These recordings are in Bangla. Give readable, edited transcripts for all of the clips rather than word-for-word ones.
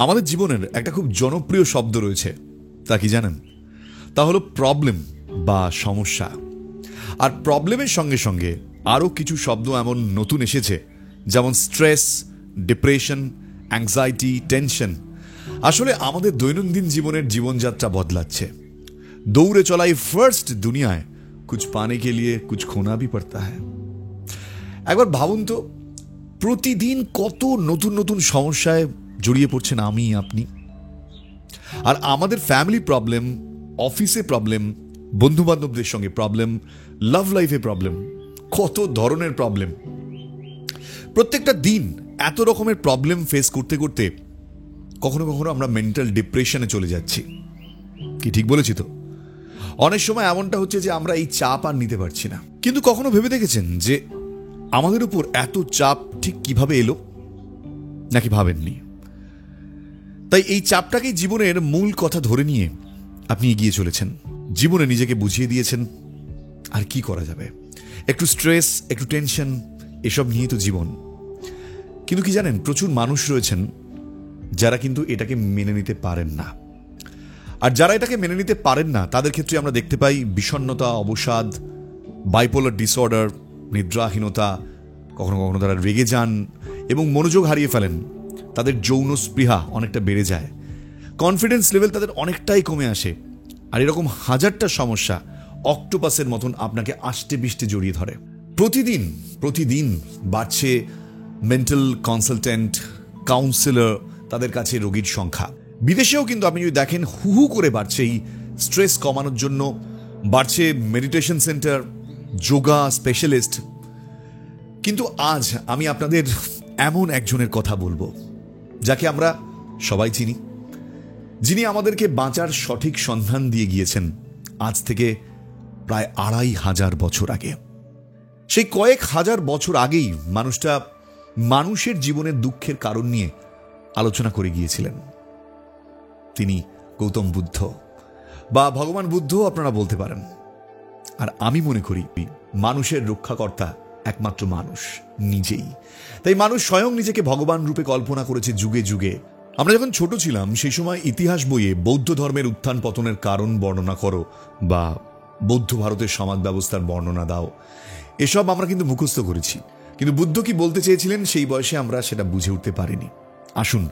আমাদের জীবনের একটা খুব জনপ্রিয় শব্দ রয়েছে, তা কি জানেন? তা হলো প্রবলেম বা সমস্যা। আর প্রবলেমের সঙ্গে সঙ্গে আরও কিছু শব্দ এমন নতুন এসেছে, যেমন স্ট্রেস, ডিপ্রেশন, অ্যাংজাইটি, টেনশন। আসলে আমাদের দৈনন্দিন জীবনের জীবনযাত্রা বদলাচ্ছে। দৌড়ে চলাই ফার্স্ট দুনিয়ায় কুছ পানে কে লিয়ে কুছ খোনা ভি পড়তা হ্যায়। একবার ভাবুন তো, প্রতিদিন কত নতুন নতুন সমস্যায় জড়িয়ে পড়ছেন আমি, আপনি। আর আমাদের ফ্যামিলি প্রবলেম, অফিসে প্রবলেম, বন্ধু বান্ধবদের সঙ্গে প্রবলেম, লাভ লাইফে প্রবলেম, কত ধরনের প্রবলেম। প্রত্যেকটা দিন এত রকমের প্রবলেম ফেস করতে করতে কখনো কখনো আমরা মেন্টাল ডিপ্রেশনে চলে যাচ্ছি। কি ঠিক বলেছি তো? অনেক সময় এমনটা হচ্ছে যে আমরা এই চাপ আর নিতে পারছি না। কিন্তু কখনো ভেবে দেখেছেন যে আমাদের উপর এত চাপ ঠিক কিভাবে এলো? নাকি ভাবেননি? তাই এই চাপটাকেই জীবনের মূল কথা ধরে নিয়ে আপনি এগিয়ে চলেছেন। জীবনে নিজেকে বুঝিয়ে দিয়েছেন আর কি করা যাবে। একটু স্ট্রেস, একটু টেনশন, এসব নিয়েই তো জীবন। কিন্তু কি জানেন, প্রচুর মানুষ রয়েছেন যারা কিন্তু এটাকে মেনে নিতে পারেন না। আর যারা এটাকে মেনে নিতে পারেন না তাদের ক্ষেত্রে আমরা দেখতে পাই বিষণ্ণতা, অবসাদ, বাইপোলার ডিসঅর্ডার, নিদ্রাহীনতা, কখনো কখনো তারা রেগে যান এবং মনোযোগ হারিয়ে ফেলেন। তাদের যৌন স্পৃহা অনেকটা বেড়ে যায়, কনফিডেন্স লেভেল তাদের অনেকটাই কমে আসে। আর এরকম হাজারটা সমস্যা অক্টোপাসের মতন আপনাকে আষ্টে বিষ্টে জড়িয়ে ধরে। প্রতিদিন প্রতিদিন বাড়ছে মেন্টাল কনসালটেন্ট, কাউন্সিলর, তাদের কাছে রোগীর সংখ্যা। বিদেশেও কিন্তু আপনি যদি দেখেন, হু হু করে বাড়ছে এই স্ট্রেস কমানোর জন্য। বাড়ছে মেডিটেশন সেন্টার, যোগা স্পেশালিস্ট। কিন্তু আজ আমি আপনাদের এমন একজনের কথা বলবো যাকে আমরা সবাই চিনি, যিনি আমাদেরকে বাঁচার সঠিক সন্ধান দিয়ে গিয়েছেন আজ থেকে প্রায় ২৫০০ বছর আগে। সেই কয়েক হাজার বছর আগেই মানুষটা মানুষের জীবনের দুঃখের কারণ নিয়ে আলোচনা করে গিয়েছিলেন। তিনি গৌতম বুদ্ধ বা ভগবান বুদ্ধ আপনারা বলতে পারেন। আর আমি মনে করি মানুষের রক্ষাকর্তা একমাত্র মানুষ নিজেই। তাই মানুষ স্বয়ং নিজেকে ভগবান রূপে কল্পনা করেছে যুগে যুগে। আমরা যখন ছোট ছিলাম সেই সময় ইতিহাস বইয়ে বৌদ্ধ ধর্মের উত্থান পতনের কারণ বর্ণনা করো বা বৌদ্ধ ভারতের সমাজ ব্যবস্থার বর্ণনা দাও, এসব আমরা কিন্তু মুখস্থ করেছি। কিন্তু বুদ্ধ কি বলতে চেয়েছিলেন সেই বয়সে আমরা সেটা বুঝে উঠতে পারিনি। আসুন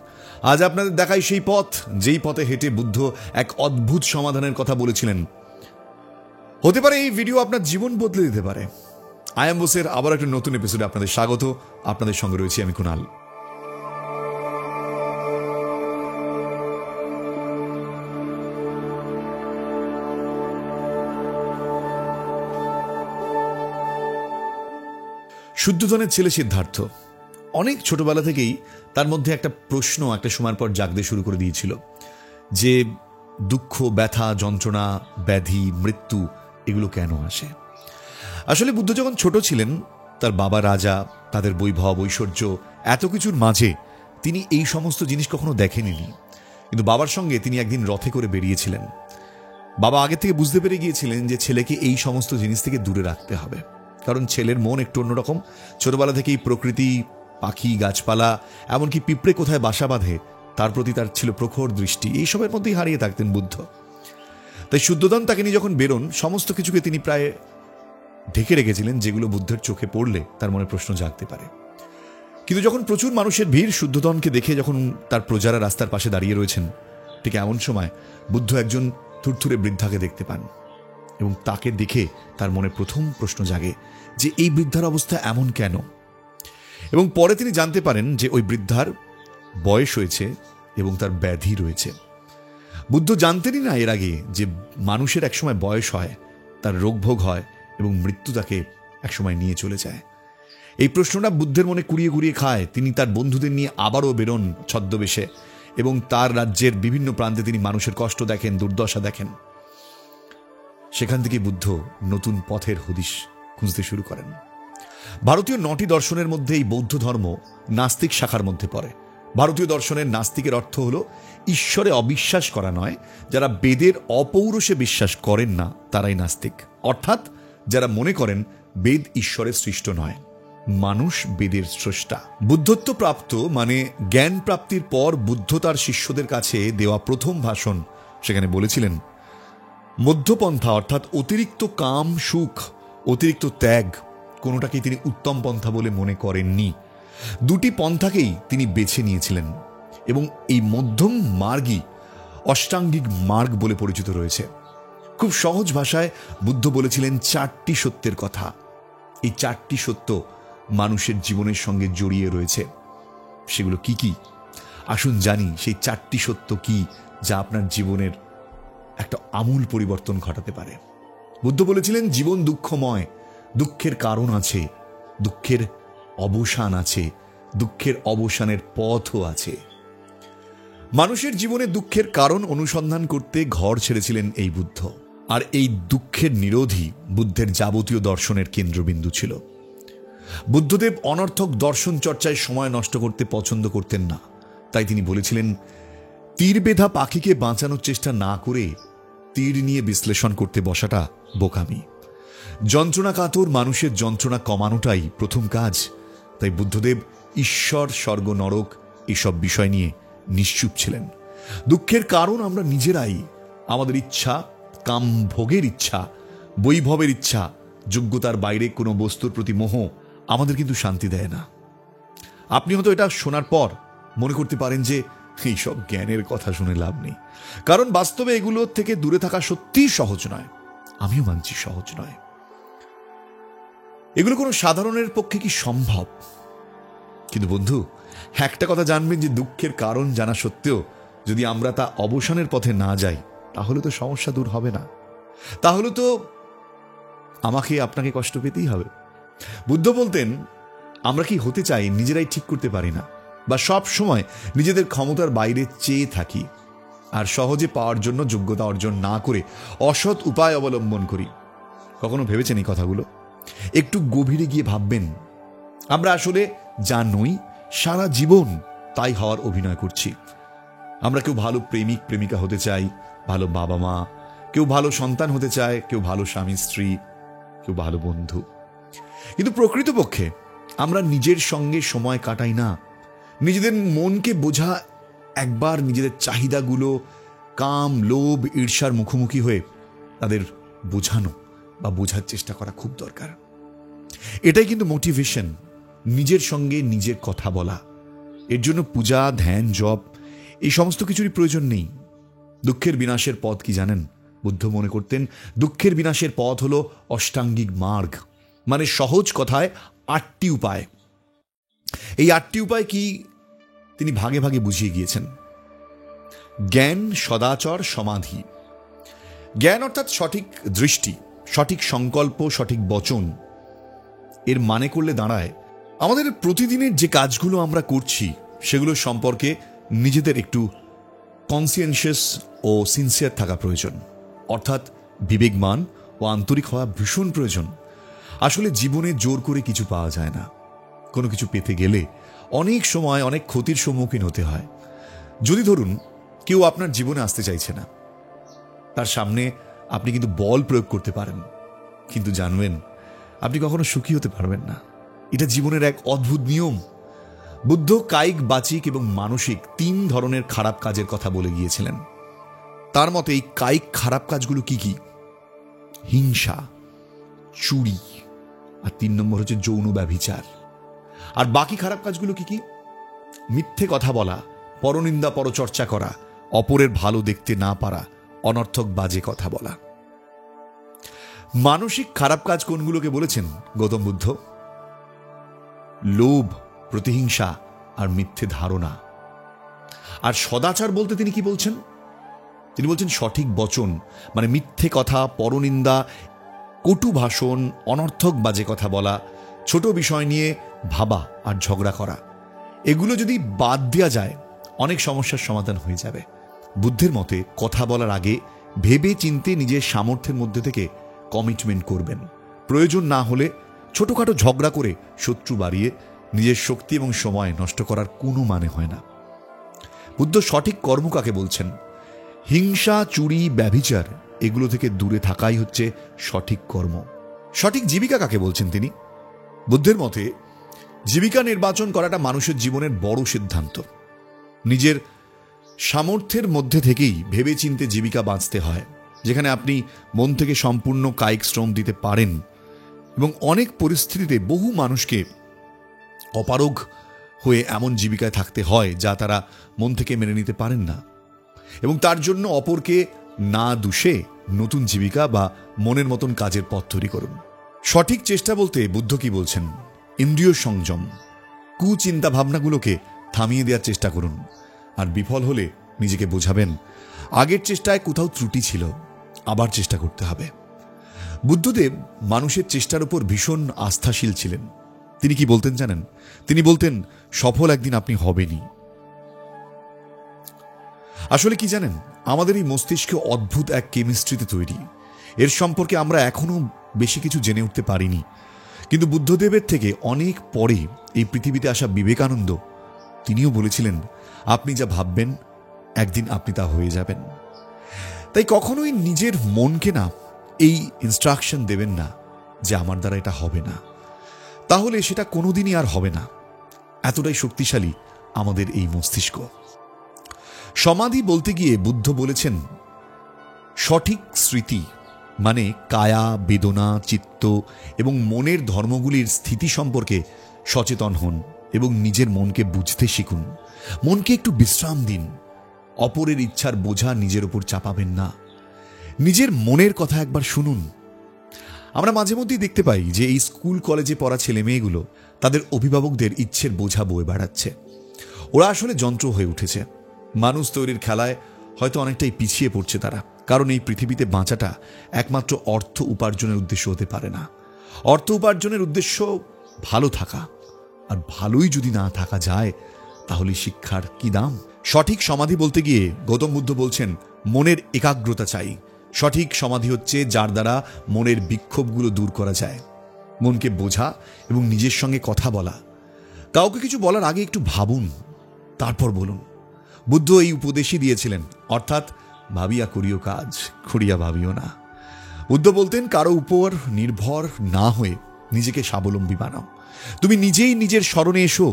আজ আপনাদের দেখাই সেই পথ, যেই পথে হেঁটে বুদ্ধ এক অদ্ভুত সমাধানের কথা বলেছিলেন। হতে পারে এই ভিডিও আপনার জীবন বদলে দিতে পারে। আই এম বোসের আবার একটা নতুন এপিসোডে আপনাদের স্বাগত। আপনাদের সঙ্গে রয়েছি আমি, কুণাল। শুদ্ধোধনের ছেলে সিদ্ধার্থ অনেক ছোটবেলা থেকেই তার মধ্যে একটা প্রশ্ন একটা সময়ের পর জাগতে শুরু করে দিয়েছিল যে দুঃখ, ব্যথা, যন্ত্রণা, ব্যাধি, মৃত্যু এগুলো কেন আসে। আসলে বুদ্ধ যখন ছোট ছিলেন, তার বাবা রাজা, তাদের বৈভব, ঐশ্বর্য, এত কিছুর মাঝে তিনি এই সমস্ত জিনিস কখনো দেখেননি। কিন্তু বাবার সঙ্গে তিনি একদিন রথে করে বেরিয়েছিলেন। বাবা আগে থেকে বুঝতে পেরে গিয়েছিলেন যে ছেলেকে এই সমস্ত জিনিস থেকে দূরে রাখতে হবে, কারণ ছেলের মন একটু অন্যরকম। ছোটবেলা থেকেই প্রকৃতি, পাখি, গাছপালা, এমনকি পিঁপড়ে কোথায় বাসা বাঁধে তার প্রতি তার ছিল প্রখর দৃষ্টি। এইসবের মধ্যেই হারিয়ে থাকতেন বুদ্ধ। তাই শুদ্ধোধন তাকে নিয়ে যখন বেরোন, সমস্ত কিছুকে তিনি প্রায় ঢেকে রেখেছিলেন, যেগুলো বুদ্ধের চোখে পড়লে তার মনে প্রশ্ন জাগতে পারে। কিন্তু যখন প্রচুর মানুষের ভিড় শুদ্ধোধনকে দেখে যখন তার প্রজারা রাস্তার পাশে দাঁড়িয়ে রয়েছেন, ঠিক এমন সময় বুদ্ধ একজন থুরথুরে বৃদ্ধাকে দেখতে পান এবং তাকে দেখে তার মনে প্রথম প্রশ্ন জাগে যে এই বৃদ্ধার অবস্থা এমন কেন। এবং পরে তিনি জানতে পারেন যে ওই বৃদ্ধার বয়স হয়েছে এবং তার ব্যাধি রয়েছে। বুদ্ধ জানতেনই না এর আগে যে মানুষের একসময় বয়স হয়, তার রোগভোগ হয় এবং মৃত্যু তাকে একসময় নিয়ে চলে যায়। এই প্রশ্নটা বুদ্ধের মনে কুড়িয়ে কুড়িয়ে খায়। তিনি তার বন্ধুদের নিয়ে আবারও বেরোন ছদ্মবেশে এবং তার রাজ্যের বিভিন্ন প্রান্তে তিনি মানুষের কষ্ট দেখেন, দুর্দশা দেখেন। সেখান থেকে বুদ্ধ নতুন পথের হদিশ খুঁজতে শুরু করেন। ভারতীয় ৯টি দর্শনের মধ্যে এই বৌদ্ধ ধর্ম নাস্তিক শাখার মধ্যে পড়ে। ভারতীয় দর্শনের নাস্তিকের অর্থ হল ঈশ্বরে অবিশ্বাস করা নয়, যারা বেদের অপৌরুষে বিশ্বাস করেন না তারাই নাস্তিক। অর্থাৎ যারা মনে করেন বেদ ঈশ্বরের সৃষ্ট নয়। মানুষ বেদের স্রষ্টা। বুদ্ধত্ব প্রাপ্ত মানে জ্ঞান প্রাপ্তির পর বুদ্ধ তার শিষ্যদের কাছে দেওয়া প্রথম ভাষণ, সেখানে বলেছিলেন মধ্যপন্থা অর্থাৎ অতিরিক্ত কাম সুখ, অতিরিক্ত ত্যাগ কোনোটাকেই তিনি উত্তম পন্থা বলে মনে করেননি। দুটি পন্থাকেই তিনি বেছে নিয়েছিলেন এবং এই মধ্যম মার্গই অষ্টাঙ্গিক মার্গ বলে পরিচিত রয়েছে। খুব সহজ ভাষায় বুদ্ধ বলেছিলেন 4টি সত্যের কথা। এই 4টি সত্য মানুষের জীবনের সঙ্গে জড়িয়ে রয়েছে। সেগুলো কি কি? আসুন জানি সেই 4টি সত্য কি, যা আপনার জীবনের একটা আমূল পরিবর্তন ঘটাতে পারে। বুদ্ধ বলেছিলেন জীবন দুঃখময়, দুঃখের কারণ আছে, দুঃখের অবসান আছে, দুঃখের অবসানের পথও আছে। মানুষের জীবনে দুঃখের কারণ অনুসন্ধান করতে ঘর ছেড়েছিলেন এই বুদ্ধ। আর এই দুঃখের নিরোধই বুদ্ধের যাবতীয় দর্শনের কেন্দ্রবিন্দু ছিল। বুদ্ধদেব অনর্থক দর্শন চর্চায় সময় নষ্ট করতে পছন্দ করতেন না। তাই তিনি বলেছিলেন তীর বেধা পাখিকে বাঁচানোর চেষ্টা না করে তীর নিয়ে বিশ্লেষণ করতে বসাটা বোকামি। যন্ত্রণা কাতর মানুষের যন্ত্রণা কমানোটাই প্রথম কাজ। তাই বুদ্ধদেব ঈশ্বর, স্বর্গ, নরক এসব বিষয় নিয়ে নিশ্চুপ ছিলেন। দুঃখের কারণ আমরা নিজেরাই। আমাদের ইচ্ছা, কাম ভোগের ইচ্ছা, বৈভবের ইচ্ছা, যোগ্যতার বাইরে কোনো বস্তুর প্রতি মোহ আমাদের কিন্তু শান্তি দেয় না। আপনি হয়তো এটা শোনার পর মনে করতে পারেন যে এইসব জ্ঞানের কথা শুনে লাভ নেই, কারণ বাস্তবে এগুলোর থেকে দূরে থাকা সত্যিই সহজ নয়। আমিও মানছি সহজ নয়। এগুলো কোনো সাধারণের পক্ষে কি সম্ভব? কিন্তু বন্ধু, একটা কথা জানবেন যে দুঃখের কারণ জানা সত্ত্বেও যদি আমরা তা অবসানের পথে না যাই, তাহলে তো সমস্যা দূর হবে না। তাহলে তো আমাকে আপনাকে কষ্ট পেতেই হবে। বুদ্ধ বলতেন আমরা কি হতে চাই নিজেরাই ঠিক করতে পারি না, বা সব সময় নিজেদের ক্ষমতার বাইরে চেয়ে থাকি আর সহজে পাওয়ার জন্য যোগ্যতা অর্জন না করে অসৎ উপায় অবলম্বন করি। কখনো ভেবেছেন এই কথাগুলো? একটু গভীরে গিয়ে ভাববেন, আমরা আসলে যা নই সারা জীবন তাই হওয়ার অভিনয় করছি। আমরা কেউ ভালো প্রেমিক প্রেমিকা হতে চাই, ভালো বাবা মা, কেউ ভালো সন্তান হতে চায়, কেউ ভালো স্বামী স্ত্রী, কেউ ভালো বন্ধু। কিন্তু প্রকৃতপক্ষে আমরা নিজের সঙ্গে সময় কাটাই না। নিজেদের মনকে বোঝা, একবার নিজেদের চাহিদাগুলো, কাম, লোভ, ঈর্ষার মুখোমুখি হয়ে তাদের বোঝানো বা বোঝার চেষ্টা করা খুব দরকার। এটাই কিন্তু মোটিভেশন, নিজের সঙ্গে নিজের কথা বলা। এর জন্য পূজা, ধ্যান, জপ এই সমস্ত কিছুরই প্রয়োজন নেই। দুঃখের বিনাশের পথ কি জানেন? বুদ্ধ মনে করতেন দুঃখের বিনাশের পথ হলো অষ্টাঙ্গিক মার্গ, মানে সহজ কথায় 8টি উপায়। এই 8টি উপায় কি তিনি ভাগে ভাগে বুঝিয়ে গিয়েছেন। জ্ঞান, সদাচর, সমাধি। জ্ঞান অর্থাৎ সঠিক দৃষ্টি, সঠিক সংকল্প, সঠিক বচন। এর মানে করলে দাঁড়ায় আমাদের প্রতিদিনের যে কাজগুলো আমরা করছি সেগুলো সম্পর্কে নিজেদের একটু কনসিয়েন্সিয়াস ও সিনসিয়ার থাকা প্রয়োজন, অর্থাৎ বিবেকমান ও আন্তরিক হওয়া ভীষণ প্রয়োজন। আসলে জীবনে জোর করে কিছু পাওয়া যায় না। কোনো কিছু পেতে গেলে অনেক সময় অনেক ক্ষতির সম্মুখীন হতে হয়। যদি ধরুন কেউ আপনার জীবনে আসতে চাইছে না, তার সামনে আপনি কিন্তু বল প্রয়োগ করতে পারেন, কিন্তু জানবেন আপনি কখনো সুখী হতে পারবেন না। এটা জীবনের এক অদ্ভুত নিয়ম। বুদ্ধ কায়িক, বাচিক এবং মানসিক 3 ধরনের খারাপ কাজের কথা বলে গিয়েছিলেন। তার মতে এই কায়িক খারাপ কাজগুলো কি কি? হিংসা, চুরি, আর 3 নম্বর হচ্ছে যৌন ব্যভিচার। আর বাকি খারাপ কাজগুলো কি কি? মিথ্যে কথা বলা, পরনিন্দা, পরচর্চা করা, অপরের ভালো দেখতে না পারা, অনর্থক বাজে কথা বলা। মানসিক খারাপ কাজ কোনগুলোকে বলেছেন গৌতম বুদ্ধ? লোভ, প্রতিহিংসা আর মিথ্যে ধারণা। আর সদাচার বলতে তিনি কি বলছেন? তিনি বলছেন সঠিক বচন, মানে মিথ্যে কথা, পরনিন্দা, কটু ভাষণ, অনর্থক বাজে কথা বলা, ছোট বিষয় নিয়ে ভাবা আর ঝগড়া করা। এগুলো যদি বাদ দেওয়া যায় অনেক সমস্যার সমাধান হয়ে যাবে। বুদ্ধের মতে কথা বলার আগে ভেবে চিন্তে নিজের সামর্থ্যের মধ্যে থেকে কমিটমেন্ট করবেন। প্রয়োজন না হলে ছোটখাটো ঝগড়া করে শত্রু বাড়িয়ে নিজের শক্তি এবং সময় নষ্ট করার কোনো মানে হয় না। বুদ্ধ সঠিক কর্ম কাকে বলছেন? হিংসা, চুরি, ব্যভিচার এগুলো থেকে দূরে থাকাই হচ্ছে সঠিক কর্ম। সঠিক জীবিকা কাকে বলছেন তিনি? বুদ্ধের মতে জীবিকা নির্বাচন করাটা মানুষের জীবনের বড় সিদ্ধান্ত। নিজের সামর্থ্যের মধ্যে থেকেই ভেবেচিন্তে জীবিকা বাঁচতে হয়, যেখানে আপনি মন থেকে সম্পূর্ণ কায়িক শ্রম দিতে পারেন। এবং অনেক পরিস্থিতিতে বহু মানুষকে অপারগ হয়ে এমন জীবিকায় থাকতে হয় যা তারা মন থেকে মেনে নিতে পারেন না, এবং তার জন্য অপরকে না দোষে নতুন জীবিকা বা মনের মতন কাজের পথ তৈরি করুন। সঠিক চেষ্টা বলতে বুদ্ধ কি বলছেন? ইন্দ্রিয় সংযম, কুচিন্তা ভাবনাগুলোকে থামিয়ে দেওয়ার চেষ্টা করুন। আর বিফল হলে নিজেকে বোঝাবেন আগের চেষ্টায় কোথাও ত্রুটি ছিল, আবার চেষ্টা করতে হবে। বুদ্ধদেব মানুষের চেষ্টার উপর ভীষণ আস্থাশীল ছিলেন। তিনি কি বলতেন জানেন? তিনি বলতেন, সফল একদিন আপনি হবেনই। আসলে কি জানেন, আমাদের এই মস্তিষ্ক অদ্ভুত এক কেমিস্ট্রিতে তৈরি। এর সম্পর্কে আমরা এখনো বেশি কিছু জেনে উঠতে পারিনি। কিন্তু বুদ্ধদেবের থেকে অনেক পরে এই পৃথিবীতে আসা বিবেকানন্দ, তিনিও বলেছিলেন, আপনি যা ভাববেন একদিন আপনি তা হয়ে যাবেন। তাই কখনোই নিজের মনকে না এই ইনস্ট্রাকশন দেবেন না যে আমার দ্বারা এটা হবে না, তাহলে সেটা কোনোদিনই আর হবে না। এতটাই শক্তিশালী আমাদের এই মস্তিষ্ক। সমাধি বলতে গিয়ে বুদ্ধ বলেছেন, সঠিক স্মৃতি মানে কায়া, বেদনা, চিত্ত এবং মনের ধর্মগুলির স্থিতি সম্পর্কে সচেতন হন এবং নিজের মনকে বুঝতে শিখুন। মনকে একটু বিশ্রাম দিন। অপরের ইচ্ছার বোঝা নিজের উপর চাপাবেন না। নিজের মনের কথা একবার শুনুন। আমরা মাঝে মধ্যেই দেখতে পাই যে এই স্কুল কলেজে পড়া ছেলে মেয়েগুলো তাদের অভিভাবকদের ইচ্ছের বোঝা বয়ে বেড়াচ্ছে। ওরা আসলে যন্ত্র হয়ে উঠেছে। মানুষ তৈরির খেলায় হয়তো অনেকটাই পিছিয়ে পড়ছে তারা, কারণ এই পৃথিবীতে বাঁচাটা একমাত্র অর্থ উপার্জনের উদ্দেশ্য হতে পারে না। অর্থ উপার্জনের উদ্দেশ্য ভালো থাকা, আর ভালোই যদি না থাকা যায় তাহলে শিক্ষার কি দাম? সঠিক সমাধি বলতে গিয়ে গৌতম বুদ্ধ বলছেন, মনের একাগ্রতা চাই। সঠিক সমাধি হচ্ছে যার দ্বারা মনের বিক্ষোভগুলো দূর করা যায়। মনকে বোঝা এবং নিজের সঙ্গে কথা বলা। কাউকে কিছু বলার আগে একটু ভাবুন, তারপর বলুন। বুদ্ধ এই উপদেশই দিয়েছিলেন, অর্থাৎ ভাবিয়া করিও কাজ, খুঁড়িয়া ভাবিও না। বুদ্ধ বলতেন, কারো উপর নির্ভর না হয়ে নিজেকে স্বাবলম্বী বানাও। তুমি নিজেই নিজের শরণে এসো।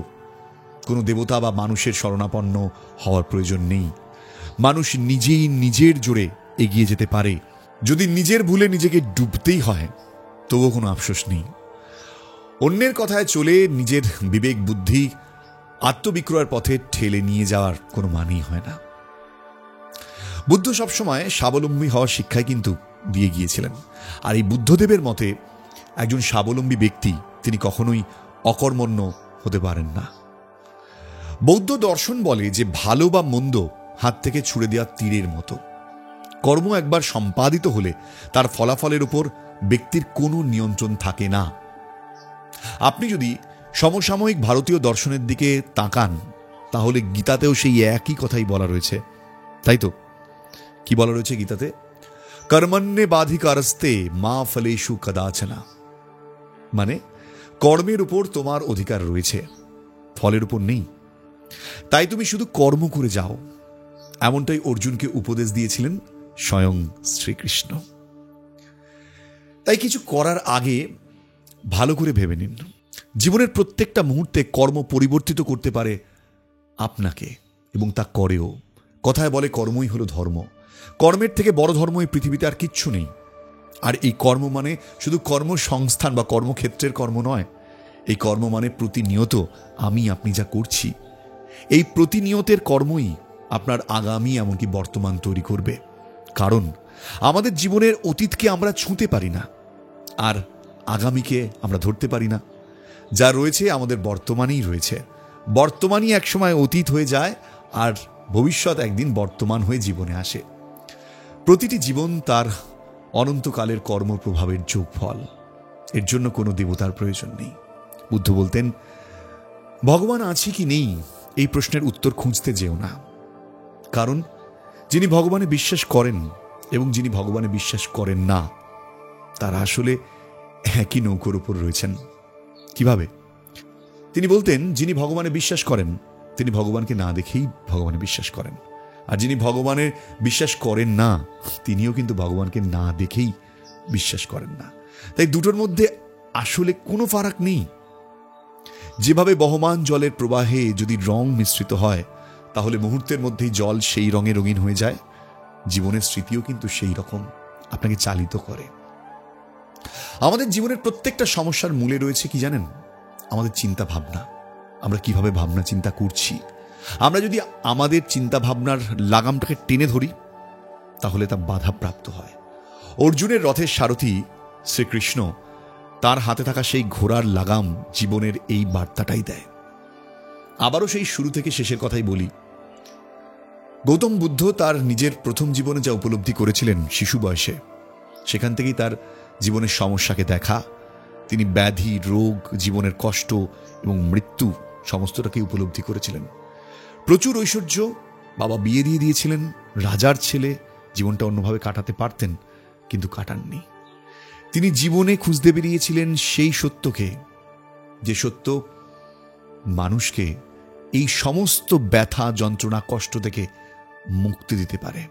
কোনো দেবতা বা মানুষের শরণাপন্ন হওয়ার প্রয়োজন নেই। মানুষ নিজেই নিজের জোরে এগিয়ে যেতে পারে। যদি নিজের ভুলে নিজেকে ডুবতেই হয় তবুও কোনো আফসোস নেই। অন্যের কথায় চলে নিজের বিবেক বুদ্ধি আত্মবিক্রয়ের পথে ঠেলে নিয়ে যাওয়ার কোনো মানেই হয় না। বুদ্ধ সবসময় স্বাবলম্বী হওয়ার শিক্ষাই কিন্তু দিয়ে গিয়েছিলেন। আর এই বুদ্ধদেবের মতে একজন স্বাবলম্বী ব্যক্তি তিনি কখনোই অকর্মণ্য হতে পারেন না। বৌদ্ধ দর্শন বলে যে ভালো বা মন্দ হাত থেকে ছুড়ে দেওয়া তীরের মতো। কর্ম একবার সম্পাদিত হলে তার ফলাফলের উপর ব্যক্তির কোনো নিয়ন্ত্রণ থাকে না। আপনি যদি সমসাময়িক ভারতীয় দর্শনের দিকে তাকান তাহলে গীতাতেও সেই একই কথাই বলা রয়েছে, তাই তো? কি বলা রয়েছে গীতাতে? কর্মণ্যে বাধিকারস্তে মা ফলেষু কদাচনা। মানে কর্মের উপর তোমার অধিকার রয়েছে, ফলের উপর নেই। তাই তুমি শুধু কর্ম করে যাও। এমনটাই অর্জুনকে উপদেশ দিয়েছিলেন স্বয়ং শ্রীকৃষ্ণ। তাই কিছু করার আগে ভালো করে ভেবে নিন। জীবনের প্রত্যেকটা মুহূর্তে কর্ম পরিবর্তিত করতে পারে আপনাকে, এবং তা করেও। কথায় বলে কর্মই হলো ধর্ম। কর্মের থেকে বড় ধর্ম এই পৃথিবীতে আর কিচ্ছু নেই। আর এই কর্ম মানে শুধু কর্মসংস্থান বা কর্মক্ষেত্রের কর্ম নয়। এই কর্ম মানে প্রতিনিয়ত আমি আপনি যা করছি, এই প্রতিনিয়তের কর্মই আপনার আগামী এমনকি বর্তমান তৈরি করবে। কারণ আমাদের জীবনের অতীতকে আমরা ছুঁতে পারি না, আর আগামীকে আমরা ধরতে পারি না। যা রয়েছে আমাদের বর্তমানেই রয়েছে। বর্তমানই একসময় অতীত হয়ে যায়, আর ভবিষ্যৎ একদিন বর্তমান হয়ে জীবনে আসে। প্রতিটি জীবন তার অনন্তকালের কর্মপ্রভাবের যোগফল। এর জন্য কোনো দেবতার প্রয়োজন নেই। বুদ্ধ বলতেন, ভগবান আছে কি নেই এই প্রশ্নের উত্তর খুঁজতে যেও না। কারণ যিনি ভগবানে বিশ্বাস করেন এবং যিনি ভগবানে বিশ্বাস করেন না, তারা আসলে একই নৌকোর উপর রয়েছেন। কিভাবে? তিনি বলতেন, যিনি ভগবানে বিশ্বাস করেন তিনি ভগবানকে না দেখেই ভগবানে বিশ্বাস করেন, আর যিনি ভগবানে বিশ্বাস করেন না তিনিও কিন্তু ভগবানকে না দেখেই বিশ্বাস করেন না। তাই দুটোর মধ্যে আসলে কোনো ফারাক নেই। যেভাবে বহমান জলের প্রবাহে যদি রং মিশ্রিত হয়, তাহলে মুহূর্তের মধ্যেই জল সেই রঙে রঙিন হয়ে যায়। জীবনের স্মৃতিও কিন্তু সেই রকম আপনাকে চালিত করে। আমাদের জীবনের প্রত্যেকটা সমস্যার মূলে রয়েছে কি জানেন? আমাদের চিন্তা ভাবনা। আমরা কিভাবে ভাবনা চিন্তা করছি। আমরা যদি আমাদের চিন্তা ভাবনার লাগামটাকে টেনে ধরি, তাহলে তা বাধাপ্রাপ্ত হয়। অর্জুনের রথের সারথি শ্রীকৃষ্ণ তার হাতে থাকা সেই ঘোড়ার লাগাম জীবনের এই বার্তাটাই দেয়। আবারও সেই শুরু থেকে শেষের কথাই বলি। গৌতম বুদ্ধ তার নিজের প্রথম জীবনে যা উপলব্ধি করেছিলেন শিশু বয়সে, সেখান থেকেই তার জীবনের সমস্যাকে দেখা, তিনি ব্যাধি, রোগ, জীবনের কষ্ট এবং মৃত্যু সমস্তটাকে উপলব্ধি করেছিলেন। প্রচুর ঐশ্বর্য, বাবা বিয়ে দিয়ে দিয়েছিলেন, রাজার ছেলে, জীবনটা অন্যভাবে কাটাতে পারতেন, কিন্তু কাটাননি। তিনি জীবনে খুঁজতে বেরিয়েছিলেন সেই সত্যকে, যে সত্য মানুষকে এই সমস্ত ব্যথা, যন্ত্রণা, কষ্ট থেকে মুক্তি দিতে পারে।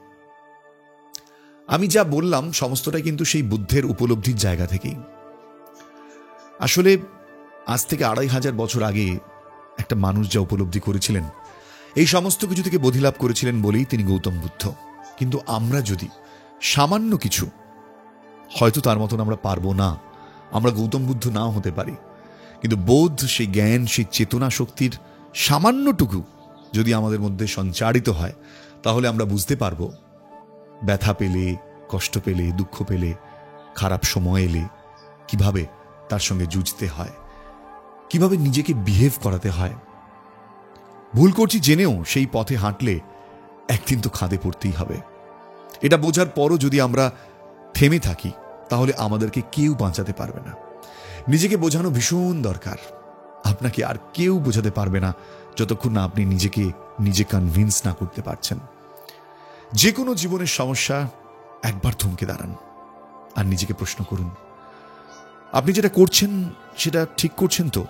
আমি যা বললাম সমস্তটাই কিন্তু সেই বুদ্ধের উপলব্ধির জায়গা থেকেই। আসলে আজ থেকে 2500 বছর আগে একটা মানুষ যা উপলব্ধি করেছিলেন, এই সমস্ত কিছু থেকে বোধিলাভ করেছিলেন বলেই তিনি গৌতম বুদ্ধ। কিন্তু আমরা যদি সামান্য কিছু, হয়তো তার মতন আমরা পারবো না, আমরা গৌতম বুদ্ধ নাও হতে পারি, কিন্তু বোধ, সেই জ্ঞান, সেই চেতনা শক্তির সামান্যটুকু যদি আমাদের মধ্যে সঞ্চারিত হয়, তাহলে আমরা বুঝতে পারবো ব্যথা পেলে, কষ্ট পেলে, দুঃখ পেলে, খারাপ সময় এলে কিভাবে তার সঙ্গে যুঝতে হয়, কিভাবে নিজেকে বিহেভ করাতে হয়। ভুল করছি জেনেও সেই পথে হাঁটলে একদিন তো খাদে পড়তেই হবে। এটা বোঝার পরও যদি আমরা থেমে থাকি, তাহলে আমাদেরকে কেউ বাঁচাতে পারবে না। নিজেকে বোঝানো ভীষণ দরকার। আপনাকে আর কেউ বোঝাতে পারবে না যতক্ষণ না আপনি নিজেকে নিজে কনভিন্স না করতে পারছেন। যে কোনো জীবনের সমস্যা, একবার থমকে দাঁড়ান আর নিজেকে প্রশ্ন করুন, আপনি যেটা করছেন সেটা ঠিক করছেন তো?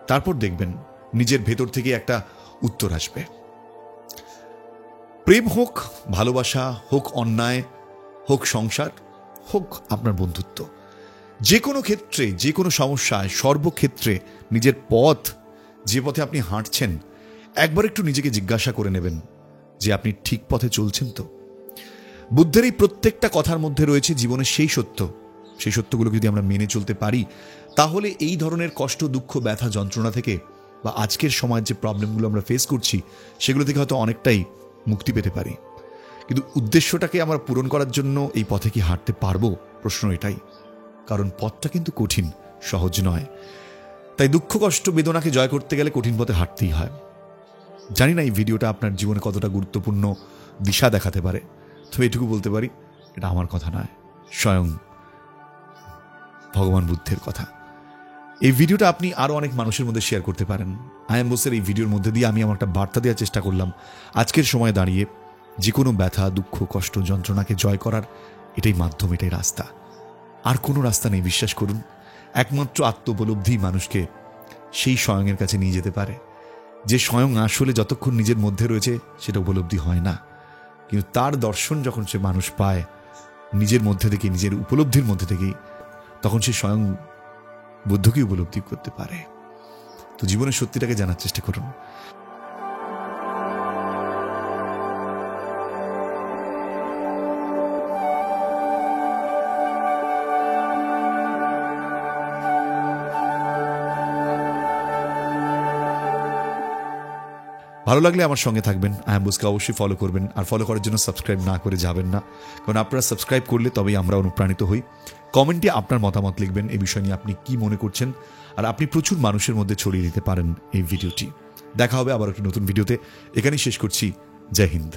তারপর দেখবেন নিজের ভেতর থেকে একটা উত্তর আসবে। প্রেম হোক, ভালোবাসা হোক, অন্যায় হোক, সংসার হোক, আপনার বন্ধুত্ব, যে কোনো ক্ষেত্রে, যে কোনো সমস্যায়, সর্বক্ষেত্রে নিজের পথ, যে পথে আপনি হাঁটছেন, একবার একটু নিজেকে জিজ্ঞাসা করে নেবেন যে আপনি ঠিক পথে চলছেন তো। বুদ্ধের এই প্রত্যেকটা কথার মধ্যে রয়েছে জীবনের সেই সত্য। সেই সত্যগুলো যদি আমরা মেনে চলতে পারি, তাহলে এই ধরনের কষ্ট, দুঃখ, ব্যথা, যন্ত্রণা থেকে, বা আজকের সময়ের যে প্রবলেমগুলো আমরা ফেস করছি, সেগুলো থেকে হয়তো অনেকটাই মুক্তি পেতে পারি। কিন্তু উদ্দেশ্যটাকে আমরা পূরণ করার জন্য এই পথে কি হাঁটতে পারবো? প্রশ্ন এটাই। কারণ পথটা কিন্তু কঠিন, সহজ নয়। তাই দুঃখ, কষ্ট, বেদনাকে জয় করতে গেলে কঠিন পথে হাঁটতেই হয়। জানি না এই ভিডিওটা আপনার জীবনে কতটা গুরুত্বপূর্ণ দিশা দেখাতে পারে, তবে এটুকু বলতে পারি, এটা আমার কথা নয়, স্বয়ং ভগবান বুদ্ধের কথা। এই ভিডিওটা আপনি আরো অনেক মানুষের মধ্যে শেয়ার করতে পারেন। আয়াম বোসের এই ভিডিওর মধ্যে দিয়ে আমি আমার একটা বার্তা দেওয়ার চেষ্টা করলাম। আজকের সময়ে দাঁড়িয়ে যে কোনো ব্যথা, দুঃখ, কষ্ট, যন্ত্রণাকে জয় করার এটাই মাধ্যম, এটাই রাস্তা। আর কোনো রাস্তা নেই, বিশ্বাস করুন। একমাত্র আত্মোপলব্ধি মানুষকে সেই স্বয়ংয়ের কাছে নিয়ে যেতে পারে, যে স্বয়ং আসলে যতক্ষণ নিজের মধ্যে রয়েছে সেটা উপলব্ধি হয় না। কিন্তু তার দর্শন যখন সে মানুষ পায় নিজের মধ্যে থেকে, নিজের উপলব্ধির মধ্যে থেকেই, তখন সে স্বয়ং বুদ্ধকে উপলব্ধি করতে পারে। তো জীবনের সত্যিটাকে জানার চেষ্টা করুন। ভালো লাগলে আমার সঙ্গে থাকবেন, আয়াম বোসকে অবশ্যই ফলো করবেন। আর ফলো করার জন্য সাবস্ক্রাইব না করে যাবেন না, কারণ আপনারা সাবস্ক্রাইব করলে তবেই আমরা অনুপ্রাণিত হই। কমেন্টে আপনার মতামত লিখবেন, এই বিষয় নিয়ে আপনি কি মনে করছেন, আর আপনি প্রচুর মানুষের মধ্যে ছড়িয়ে দিতে পারেন এই ভিডিওটি। দেখা হবে আবার একটি নতুন ভিডিওতে। এখানেই শেষ করছি। জয় হিন্দ।